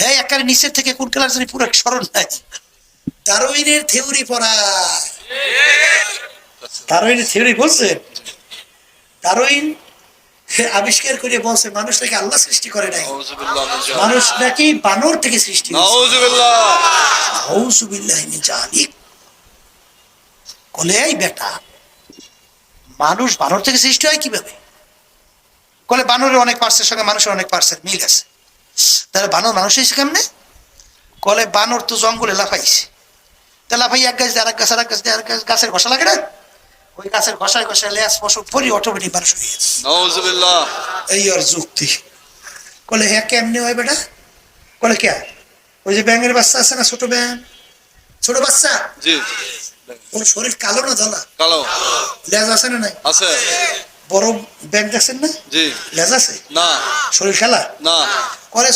এই একেবারে নিচের থেকে কোন ক্লাস জানি পুরো স্মরণ নাই, ডারউইনের থিওরি পড়া। ডারউইনের থিওরি বলছেন, ডারউইন আবিষ্কার করে বলছে মানুষ নাকি আল্লাহ সৃষ্টি করে নাই, মানুষ নাকি বানর থেকে সৃষ্টি বলে। এই বেটা, মানুষ বানর থেকে সৃষ্টি হয় কিভাবে? বলে বানরের অনেক পার্সের সঙ্গে মানুষের অনেক পার্সের মিল আছে, তাহলে বানর মানুষ হয়েছে কেমনে? বলে বানর তো জঙ্গলে লাফাইছে, তা লাফাই এক গাছ দিয়ে আরেক গাছ, আরেক গাছ দিয়ে আরেক গাছ, গাছের ঘষা লাগে না, ওই গাছের ঘষায় ঘষায় লেজ পশু পরি অটোমেটিক মানুষ হয়ে গেছে। এই ওর যুক্তি। বলে হ্যাঁ কেমনে হয় বেটা? বলে কে? ওই যে ব্যাঙের বাচ্চা আছে না, ছোট ব্যাঙ, ছোট বাচ্চা, ওর শরীর কালো না ধলা? কালো। লেজ আছে না নাই? আছে। বড় ব্যাঙ দেখছেন না? লেজ আছে না? শরীর খেলা না করে।